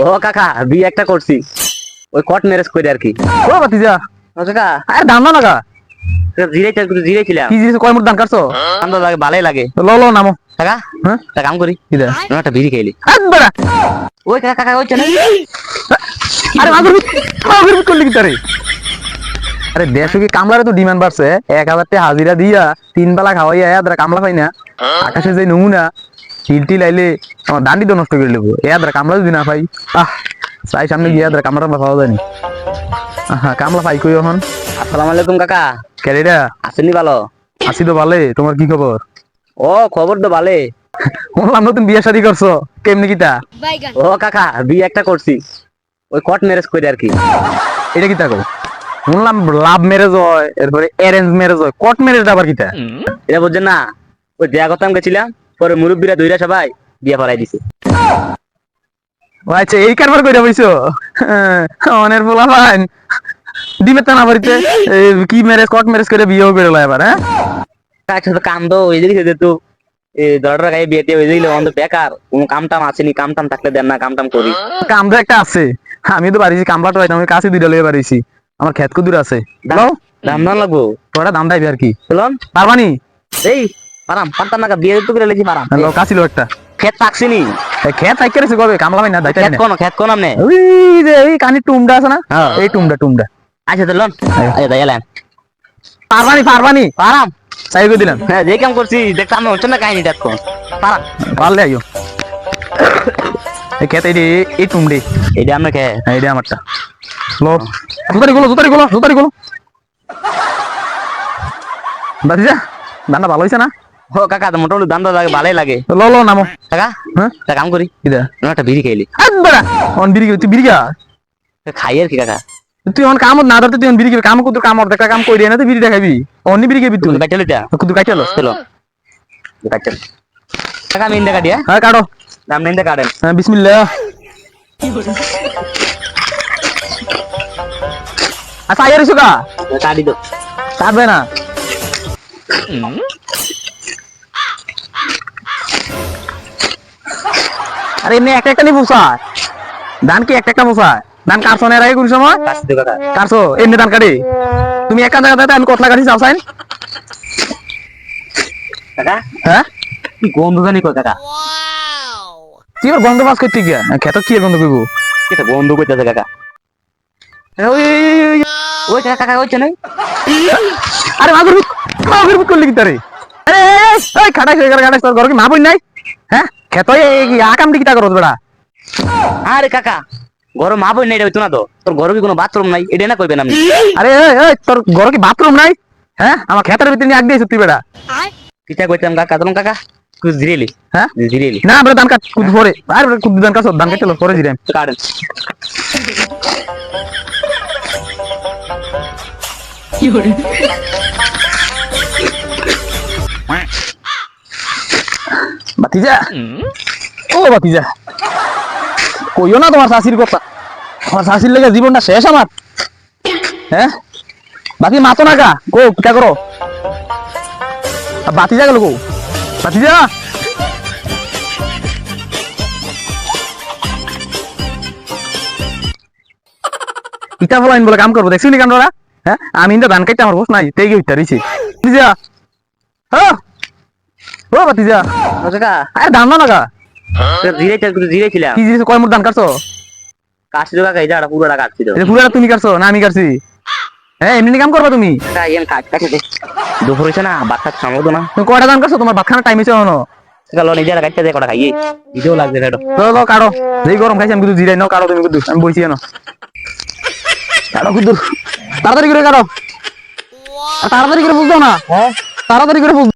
ও কাকা বিয়ে একটা করছি, ওই কট ম্যারেজ করে আর কি। ও ভাতিজা, ও কাকা আরে দাম না লাগা জিরাইছিলাম, কি জিনিস কয় মোট দান কাটছো? ঠান্ডা লাগে ভালোই লাগে। তো লো লো নামো। কাকা হ্যাঁ একটা কাম করি, কি দে একটা বিড়ি খাইলি। একবারে ওই কাকা কাকা ওই চলে। আরে মাগুর মাগুর করলি কি তারে? আরে দেশে কি কামলারে তো ডিমান্ড বাড়ছে, 1000 টাকা হাজিরা দিয়া 3 বেলা খাওয়াইয়া এদারা কামলা পাই না। আকাশে যে নমুনা হিলটি লাইলে আমার দান্ডি তো নষ্ট করে নেবো, এদারা কামলা যদি না পাই। চাই সামনে গিয়ে এদারা কামলা পাওয়া যায়নি। কামলা পাই কই এখন? আসসালামু আলাইকুম কাকা, ক্যারেডা আসেনি ভালো? আসি তো ভালে, তোমার কি খবর? ও খবর তো ভালো। বললাম নতুন বিয়ে শাদী করছো, কেমনি কিতা? ও কাকা বিয়ে একটা করছি, ওই কট ম্যারেজ করে আর কি। এটা কিতা কো? শুনলাম লাভ ম্যারেজ হয়, এরপরে অ্যারেঞ্জ ম্যারেজ হয়, কোর্ট ম্যারেজ আবার কিতা? এটা বুঝছেন না, ওই দেয়া কথাম গেছিলাম, পরে মুরব্বীরা দইরা সবাই বিয়ে পড়াই দিছে। ও আচ্ছা এই কারবার কইরা বইছো? অনের পোলা ফাইন ডিমের টানা বাড়িতে কি ম্যারেজ কোর্ট ম্যারেজ করে বিয়েও করে লয় এবার। হ্যাঁ একসাথে কান্দো ওই দিকে যেত, এই দরটার গায়ে বিয়েতে হয়ে দিলে অন্ত বেকার, কোনো কাম টাম আসেনি, কাম টাম থাকলে দেন না, কাম টাম করি। কাম তো একটা আছে, আমি তো পারিছি কামলাটা হয়তো আমি কাছে দুইটা লইয়া পারিছি, আমার ক্ষেত কুদুর আছে। হ্যালো দাম দাম লাগবো, তোরা দাম দাইবি আর কি চলুন। পারবানি? এই পারাম পারতাম না, বিয়ে তো করে লেছি পারাম। হ্যালো কাছিল একটা খেত পাকছিনি, ক্ষেত পাইকে রেছে কবে কামলা পাই না দাইতে খেত কোন খেত কোন আমনে? ওই যে ওই কানি টুমডা আছে না, হ্যাঁ। এই টুমডা টুমডা। আচ্ছা চলুন, আচ্ছা তাই এলেন পারবানি পারবানি পারাম। চাই করে দিলাম। হ্যাঁ যে কাম করছি দেখতে আমি হচ্ছে না কাহিনী দেখো, পারাম। পারলে আইও এই ক্ষেত এই টুমডি এটা আমরা খেয়ে এইটা আমারটা। লো জুতারি গুলো জুতারি গুলো জুতারি গুলো বাতিজা দান্না ভালো হইছে না? ও কাকা তো মোটামুটি দাম লাগে ভালোই লাগে। লো লো নামো। কাকা হ্যাঁ একটা কাম করি, কিদা একটা বিড়ি খাইলি। একবারে অন বিড়ি তুই বিড়ি খা, খাই আর কি কাকা। তুই অন কাম না ধরতে তুই অন বিড়ি খাবি, কাম কুতুর কাম অর্ধেক কাম কইরে না তুই বিড়ি খাবি, অন্য বিড়ি খাবি তুই কাটে লইটা কুতুর কাটালো। চলো কাটে কাকা আমি ইন্দা কাটিয়া হ্যাঁ কাটো। দাম ইন্দা কাটেন। হ্যাঁ বিসমিল্লাহ। আচ্ছা আইয়ার ইসুকা কাটি দো কাটবে না। আরে এমনি একটা একটা নি পোষায় ধান, কি একটা একটা পোষায় ধান কাটছো না এর আগে কোন সময় কাটি দো কাকা। কাটছো এমনি ধান কাটি? তুমি একা জায়গাতে আমি কতলা কাটি চাও চাইন? কাকা হ্যাঁ কি গন্ধ জানি কই কাকা, তুই এবার গন্ধ পাস করতে গিয়া খেত কি গন্ধ করবো? এটা গন্ধ কইতাছে কাকা। ওই কাকা কাকা ওই চলে। আরে মাগুর মাগুর করলি কি তারে? আরে এই খাটাই খাটাই তোর ঘর কি মা বই নাই? হ্যাঁ খেত এই আকাম দিকে তা করো বেড়া। আরে কাকা ঘর মা বই নাই, এটা হইতো না তো, তোর ঘরে কি কোনো বাথরুম নাই এটা না কইবেন আপনি? আরে এই তোর ঘর কি বাথরুম নাই? হ্যাঁ আমার খেতের ভিতরে নিয়ে আগ দিয়েছ তুই বেড়া। কিটা কইতাম কাকা, তখন কাকা কুছ জিরেলি। হ্যাঁ জিরেলি না বেড়া ধান কাট কুদ পরে আর বেড়া কুদ ধান কাট ধান কাটতে পরে জিরাম। কাটেন। বাতিজা ও বাতিজা কইও না তোমার শাশির কথা, আমার শাশির লেগে জীবনটা শেষ আমার। হ্যাঁ বাতি মাতো না কা গো পিঠা করো। বাতিজা গেল গো বাতিজা। ইটা বলা বলে কাম করবো দেখছি নি কামড়া। হ্যাঁ আমি ইন্দা ধান কাটতে আমার বস নাই তেগে উঠতে রইছি বাতিজা। হ্যাঁ ও বাতিজা ও কাকা আরে ধান না কা জিরেছিলাম, কি জিনিস কয় মোট ধান কাটছো? কাটছিল কাকা, এই জায়গাটা পুরোটা কাটছিল। এটা পুরোটা তুমি কাটছো না আমি কাটছি? হ্যাঁ এমনি কাম করবা তুমি? কাকা এম কাট কাটে দে, দুপুর হইছে না, বাচ্চা সামলাতো না। তুমি কয়টা ধান কাটছো? তোমার ভাত খাওয়ার টাইম হয়েছে এখনো? কাকা লো নিজেরা কাটতে দে, কটা খাইয়ে ভিডিও লাগবে ফেটো। তো কাটো যেই গরম খাইছি আমি কিন্তু জিরাই নাও, কাটো তুমি কিন্তু আমি বইছি এনো কাটো কিন্তু তাড়াতাড়ি করে কাটো। তাড়াতাড়ি করে বুঝতো না, তাড়াতাড়ি করে বুঝ